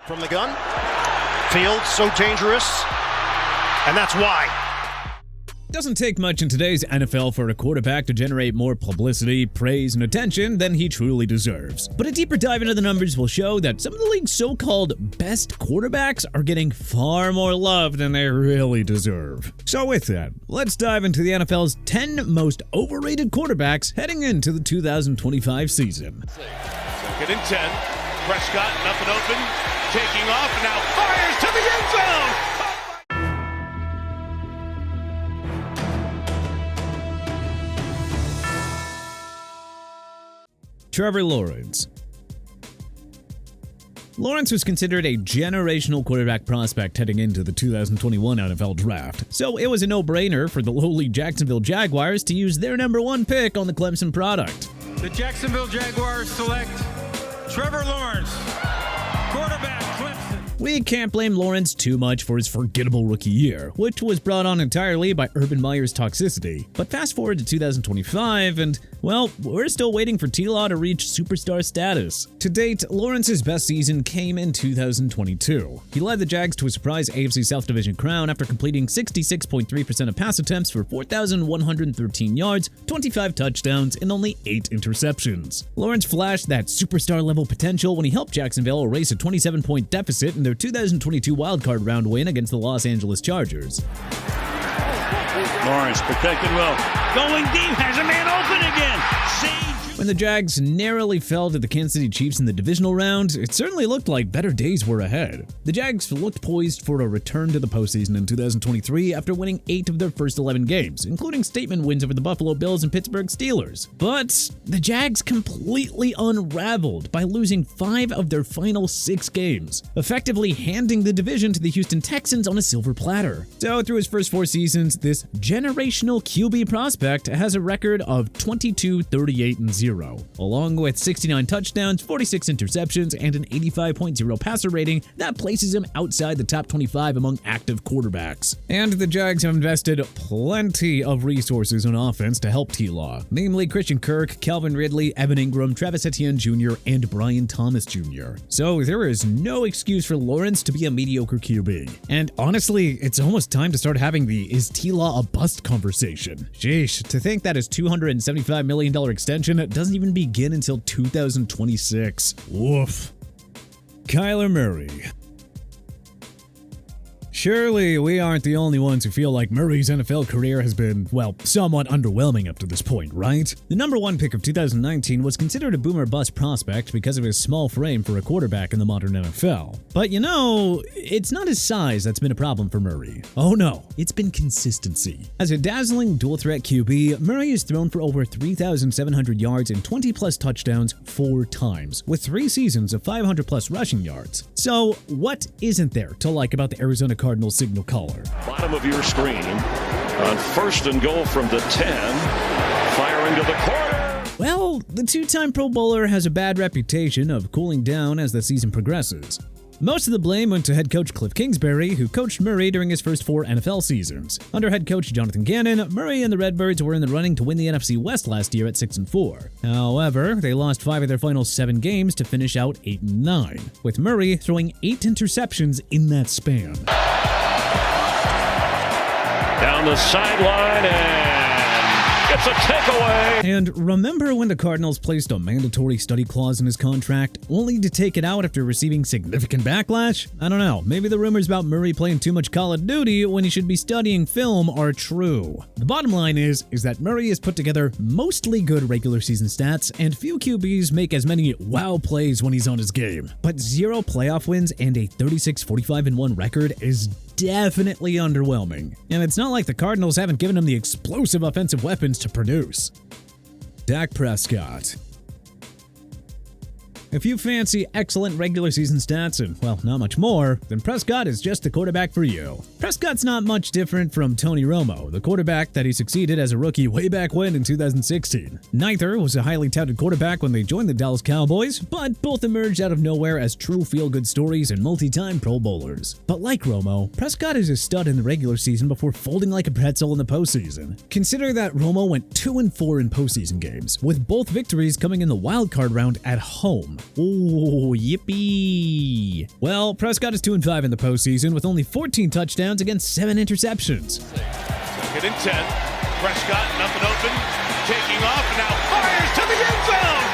From the gun, field so dangerous, and that's why. Doesn't take much in today's NFL for a quarterback to generate more publicity, praise, and attention than he truly deserves. But a deeper dive into the numbers will show that some of the league's so-called best quarterbacks are getting far more love than they really deserve. So with that, let's dive into the NFL's 10 most overrated quarterbacks heading into the 2025 season. Second and 10. Prescott, nothing open, taking off, now fires to the end zone! Trevor Lawrence. Lawrence was considered a generational quarterback prospect heading into the 2021 NFL Draft, so it was a no-brainer for the lowly Jacksonville Jaguars to use their number one pick on the Clemson product. The Jacksonville Jaguars select Trevor Lawrence, quarterback, Clemson. We can't blame Lawrence too much for his forgettable rookie year, which was brought on entirely by Urban Meyer's toxicity. But fast forward to 2025 and, well, we're still waiting for T-Law to reach superstar status. To date, Lawrence's best season came in 2022. He led the Jags to a surprise AFC South Division crown after completing 66.3% of pass attempts for 4,113 yards, 25 touchdowns, and only 8 interceptions. Lawrence flashed that superstar-level potential when he helped Jacksonville erase a 27-point deficit in their 2022 wildcard round win against the Los Angeles Chargers. Lawrence protected well. Going deep, has a man open again. When the Jags narrowly fell to the Kansas City Chiefs in the divisional round, it certainly looked like better days were ahead. The Jags looked poised for a return to the postseason in 2023 after winning 8 of their first 11 games, including statement wins over the Buffalo Bills and Pittsburgh Steelers. But the Jags completely unraveled by losing 5 of their final 6 games, effectively handing the division to the Houston Texans on a silver platter. So through his first 4 seasons, this generational QB prospect has a record of 22-38-0. Along with 69 touchdowns, 46 interceptions, and an 85.0 passer rating that places him outside the top 25 among active quarterbacks. And the Jags have invested plenty of resources on offense to help T-Law, namely Christian Kirk, Calvin Ridley, Evan Ingram, Travis Etienne Jr., and Brian Thomas Jr. So there is no excuse for Lawrence to be a mediocre QB. And honestly, it's almost time to start having the "is T-Law a bust" conversation. Sheesh, to think that his $275 million extension doesn't even begin until 2026. Woof. Kyler Murray. Surely we aren't the only ones who feel like Murray's NFL career has been, well, somewhat underwhelming up to this point, right? The number 1 pick of 2019 was considered a boomer bust prospect because of his small frame for a quarterback in the modern NFL. But you know, it's not his size that's been a problem for Murray. Oh no, it's been consistency. As a dazzling dual-threat QB, Murray has thrown for over 3,700 yards and 20-plus touchdowns 4 times, with 3 seasons of 500-plus rushing yards. So what isn't there to like about the Arizona Cardinals signal caller? Bottom of your screen on 1st and goal from the 10, firing to the corner. Well, the 2-time Pro Bowler has a bad reputation of cooling down as the season progresses. Most of the blame went to head coach Cliff Kingsbury, who coached Murray during his first 4 NFL seasons. Under head coach Jonathan Gannon, Murray and the Redbirds were in the running to win the NFC West last year at 6-4. However, they lost 5 of their final 7 games to finish out 8-9, with Murray throwing 8 interceptions in that span. Down the sideline and gets a takeaway. And remember when the Cardinals placed a mandatory study clause in his contract, only to take it out after receiving significant backlash? I don't know, maybe the rumors about Murray playing too much Call of Duty when he should be studying film are true. The bottom line is that Murray has put together mostly good regular season stats, and few QBs make as many wow plays when he's on his game. But 0 playoff wins and a 36-45-1 record is definitely underwhelming. And it's not like the Cardinals haven't given him the explosive offensive weapons to produce. Dak Prescott. If you fancy excellent regular season stats and, well, not much more, then Prescott is just the quarterback for you. Prescott's not much different from Tony Romo, the quarterback that he succeeded as a rookie way back when in 2016. Neither was a highly touted quarterback when they joined the Dallas Cowboys, but both emerged out of nowhere as true feel-good stories and multi-time Pro Bowlers. But like Romo, Prescott is a stud in the regular season before folding like a pretzel in the postseason. Consider that Romo went 2-4 in postseason games, with both victories coming in the wildcard round at home. Oh, yippee. Well, Prescott is 2-5 in the postseason with only 14 touchdowns against 7 interceptions. 2nd and 10. Prescott, nothing open, taking off, now fires to the end zone!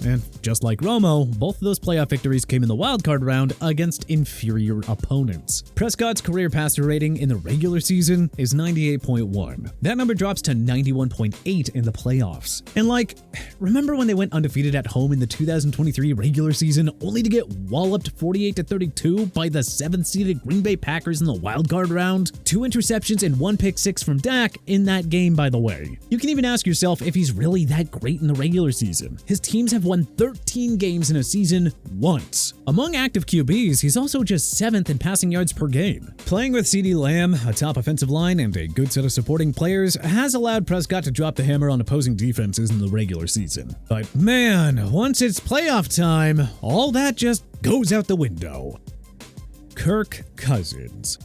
And just like Romo, both of those playoff victories came in the wildcard round against inferior opponents. Prescott's career passer rating in the regular season is 98.1. That number drops to 91.8 in the playoffs. And remember when they went undefeated at home in the 2023 regular season only to get walloped 48-32 by the 7th-seeded Green Bay Packers in the wildcard round? 2 interceptions and 1 pick six from Dak in that game, by the way. You can even ask yourself if he's really that great in the regular season. His teams have won 13 games in a season once. Among active QBs, he's also just 7th in passing yards per game. Playing with CeeDee Lamb, a top offensive line, and a good set of supporting players has allowed Prescott to drop the hammer on opposing defenses in the regular season. But man, once it's playoff time, all that just goes out the window. Kirk Cousins.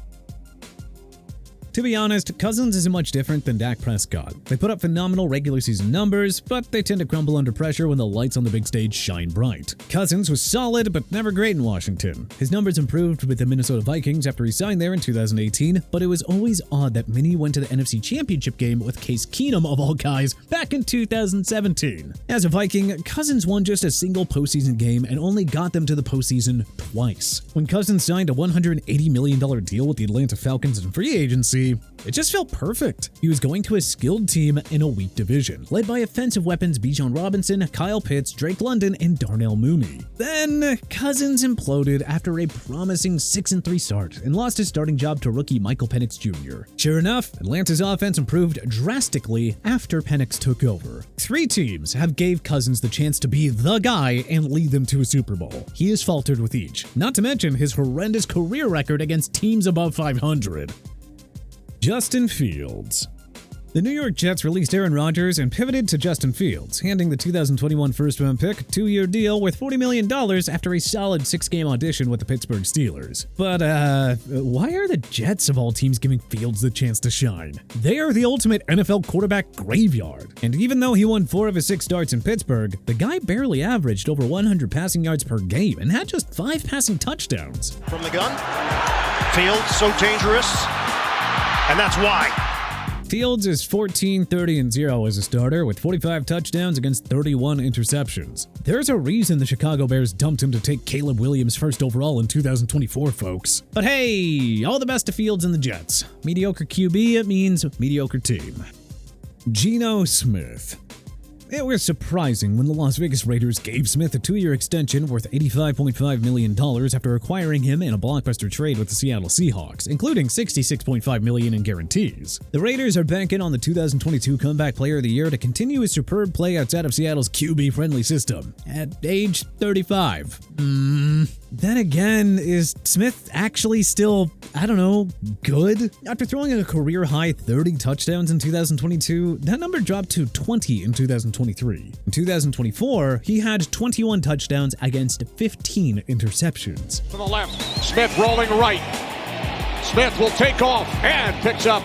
To be honest, Cousins isn't much different than Dak Prescott. They put up phenomenal regular season numbers, but they tend to crumble under pressure when the lights on the big stage shine bright. Cousins was solid, but never great in Washington. His numbers improved with the Minnesota Vikings after he signed there in 2018, but it was always odd that many went to the NFC Championship game with Case Keenum, of all guys, back in 2017. As a Viking, Cousins won just a single postseason game and only got them to the postseason twice. When Cousins signed a $180 million deal with the Atlanta Falcons in free agency, it just felt perfect. He was going to a skilled team in a weak division, led by offensive weapons Bijan Robinson, Kyle Pitts, Drake London, and Darnell Mooney. Then, Cousins imploded after a promising 6-3 start and lost his starting job to rookie Michael Penix Jr. Sure enough, Atlanta's offense improved drastically after Penix took over. 3 teams have gave Cousins the chance to be the guy and lead them to a Super Bowl. He has faltered with each, not to mention his horrendous career record against teams above 500. Justin Fields. The New York Jets released Aaron Rodgers and pivoted to Justin Fields, handing the 2021 first-round pick a 2-year deal worth $40 million after a solid 6-game audition with the Pittsburgh Steelers. But, why are the Jets of all teams giving Fields the chance to shine? They are the ultimate NFL quarterback graveyard. And even though he won 4 of his 6 starts in Pittsburgh, the guy barely averaged over 100 passing yards per game and had just 5 passing touchdowns. From the gun, Fields so dangerous, and that's why. Fields is 14-30-0 as a starter with 45 touchdowns against 31 interceptions. There's a reason the Chicago Bears dumped him to take Caleb Williams first overall in 2024, folks. But hey, all the best to Fields and the Jets. Mediocre QB means mediocre team. Geno Smith. It was surprising when the Las Vegas Raiders gave Smith a 2-year extension worth $85.5 million after acquiring him in a blockbuster trade with the Seattle Seahawks, including $66.5 million in guarantees. The Raiders are banking on the 2022 Comeback Player of the Year to continue his superb play outside of Seattle's QB-friendly system at age 35. Then again, is Smith actually still, good? After throwing a career-high 30 touchdowns in 2022, that number dropped to 20 in 2023. In 2024, he had 21 touchdowns against 15 interceptions. To the left, Smith rolling right. Smith will take off and picks up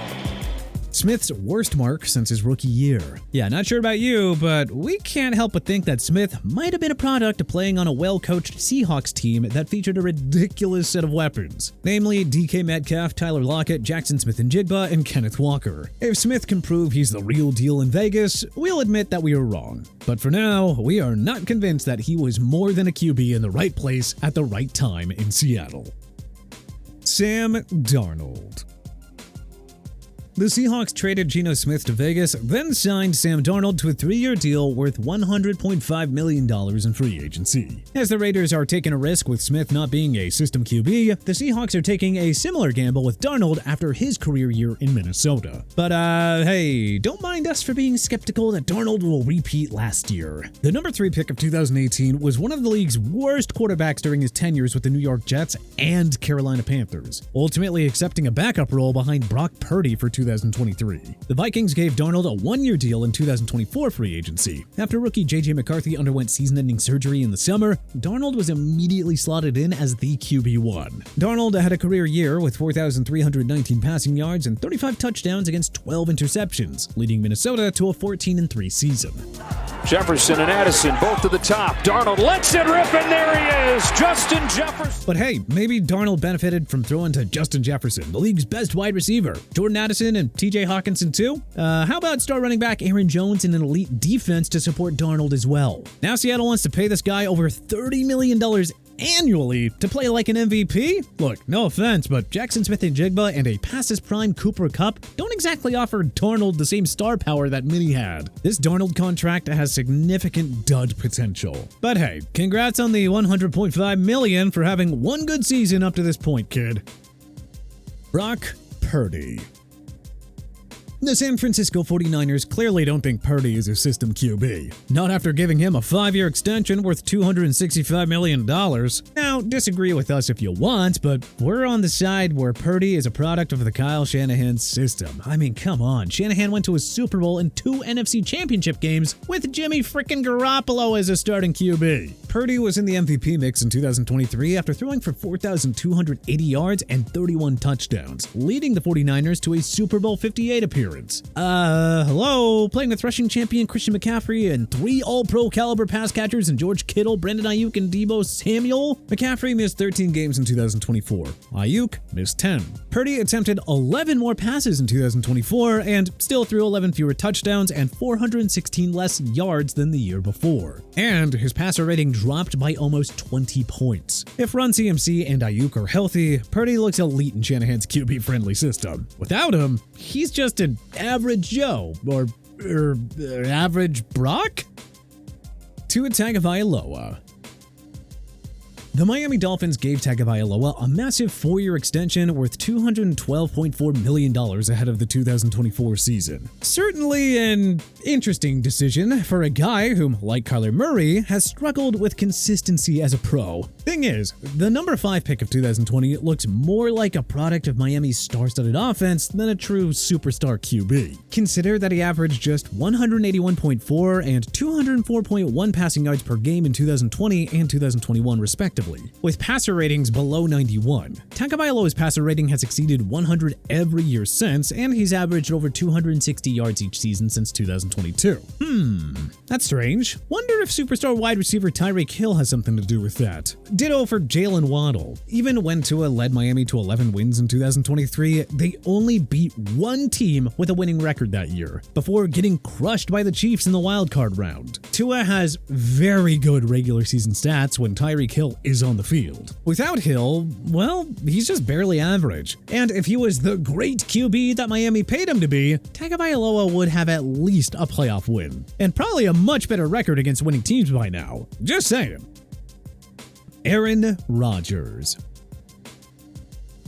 Smith's worst mark since his rookie year. Yeah, not sure about you, but we can't help but think that Smith might have been a product of playing on a well-coached Seahawks team that featured a ridiculous set of weapons, namely DK Metcalf, Tyler Lockett, Jackson Smith-Njigba, and Kenneth Walker. If Smith can prove he's the real deal in Vegas, we'll admit that we were wrong. But for now, we are not convinced that he was more than a QB in the right place at the right time in Seattle. Sam Darnold. The Seahawks traded Geno Smith to Vegas, then signed Sam Darnold to a 3-year deal worth $100.5 million in free agency. As the Raiders are taking a risk with Smith not being a system QB, the Seahawks are taking a similar gamble with Darnold after his career year in Minnesota. But hey, don't mind us for being skeptical that Darnold will repeat last year. The number 3 pick of 2018 was one of the league's worst quarterbacks during his tenures with the New York Jets and Carolina Panthers, ultimately accepting a backup role behind Brock Purdy for 2023. The Vikings gave Darnold a 1-year deal in 2024 free agency. After rookie J.J. McCarthy underwent season-ending surgery in the summer, Darnold was immediately slotted in as the QB1. Darnold had a career year with 4,319 passing yards and 35 touchdowns against 12 interceptions, leading Minnesota to a 14-3 season. Jefferson and Addison both to the top. Darnold lets it rip, and there he is, Justin Jefferson. But hey, maybe Darnold benefited from throwing to Justin Jefferson, the league's best wide receiver. Jordan Addison and TJ Hawkinson too? How about star running back Aaron Jones and an elite defense to support Darnold as well? Now Seattle wants to pay this guy over $30 million annually to play like an MVP? Look, no offense, but Jackson Smith-Njigba and a past prime Cooper Kupp don't exactly offer Darnold the same star power that Minnie had. This Darnold contract has significant dud potential. But hey, congrats on the $100.5 million for having one good season up to this point, kid. Brock Purdy. The San Francisco 49ers clearly don't think Purdy is a system QB. Not after giving him a 5-year extension worth $265 million. Now, disagree with us if you want, but we're on the side where Purdy is a product of the Kyle Shanahan system. I mean, come on. Shanahan went to a Super Bowl and 2 NFC Championship games with Jimmy frickin' Garoppolo as a starting QB. Purdy was in the MVP mix in 2023 after throwing for 4,280 yards and 31 touchdowns, leading the 49ers to a Super Bowl 58 appearance. Hello? Playing with rushing champion Christian McCaffrey and 3 all-pro caliber pass catchers in George Kittle, Brandon Ayuk, and Deebo Samuel? McCaffrey missed 13 games in 2024. Ayuk missed 10. Purdy attempted 11 more passes in 2024 and still threw 11 fewer touchdowns and 416 less yards than the year before. And his passer rating dropped by almost 20 points. If Run CMC and Ayuk are healthy, Purdy looks elite in Shanahan's QB-friendly system. Without him, he's just an average Joe, or average Brock? Tua Tagovailoa. The Miami Dolphins gave Tagovailoa a massive 4-year extension worth $212.4 million ahead of the 2024 season. Certainly an interesting decision for a guy whom, like Kyler Murray, has struggled with consistency as a pro. Thing is, the number 5 pick of 2020 looks more like a product of Miami's star-studded offense than a true superstar QB. Consider that he averaged just 181.4 and 204.1 passing yards per game in 2020 and 2021 respectively, with passer ratings below 91. Tagovailoa's passer rating has exceeded 100 every year since, and he's averaged over 260 yards each season since 2022. That's strange. Wonder if superstar wide receiver Tyreek Hill has something to do with that. Ditto for Jalen Waddle. Even when Tua led Miami to 11 wins in 2023, they only beat one team with a winning record that year, before getting crushed by the Chiefs in the wildcard round. Tua has very good regular season stats when Tyreek Hill is on the field. Without Hill, well, he's just barely average. And if he was the great QB that Miami paid him to be, Tagovailoa would have at least a playoff win. And probably a much better record against winning teams by now. Just saying. Aaron Rodgers.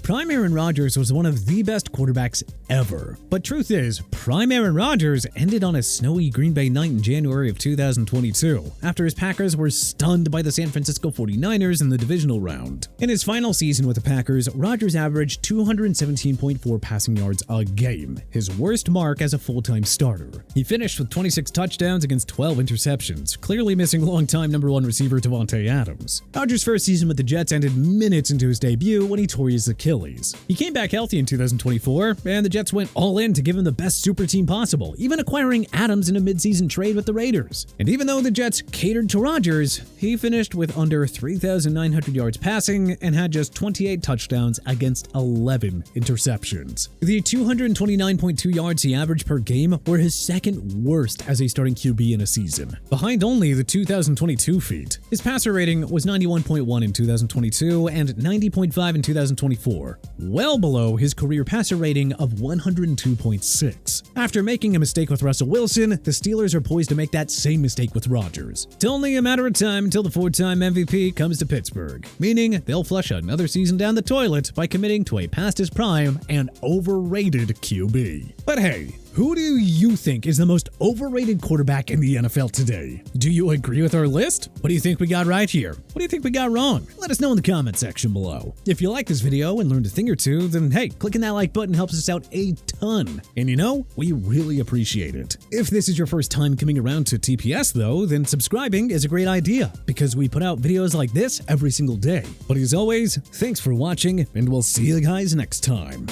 Prime Aaron Rodgers was one of the best quarterbacks ever. But truth is, prime Aaron Rodgers ended on a snowy Green Bay night in January of 2022, after his Packers were stunned by the San Francisco 49ers in the divisional round. In his final season with the Packers, Rodgers averaged 217.4 passing yards a game, his worst mark as a full-time starter. He finished with 26 touchdowns against 12 interceptions, clearly missing longtime number 1 receiver Davante Adams. Rodgers' first season with the Jets ended minutes into his debut when he tore his Achilles. He came back healthy in 2024, and the Jets went all in to give him the best super team possible, even acquiring Adams in a midseason trade with the Raiders. And even though the Jets catered to Rodgers, he finished with under 3,900 yards passing and had just 28 touchdowns against 11 interceptions. The 229.2 yards he averaged per game were his second worst as a starting QB in a season, behind only the 2022 feat. His passer rating was 91.1 in 2022 and 90.5 in 2024. Well below his career passer rating of 102.6. After making a mistake with Russell Wilson, the Steelers are poised to make that same mistake with Rodgers. It's only a matter of time until the 4-time MVP comes to Pittsburgh, meaning they'll flush another season down the toilet by committing to a past his prime and overrated QB. But hey, who do you think is the most overrated quarterback in the NFL today? Do you agree with our list? What do you think we got right here? What do you think we got wrong? Let us know in the comment section below. If you like this video and learned a thing or two, then hey, clicking that like button helps us out a ton. And you know, we really appreciate it. If this is your first time coming around to TPS though, then subscribing is a great idea because we put out videos like this every single day. But as always, thanks for watching and we'll see you guys next time.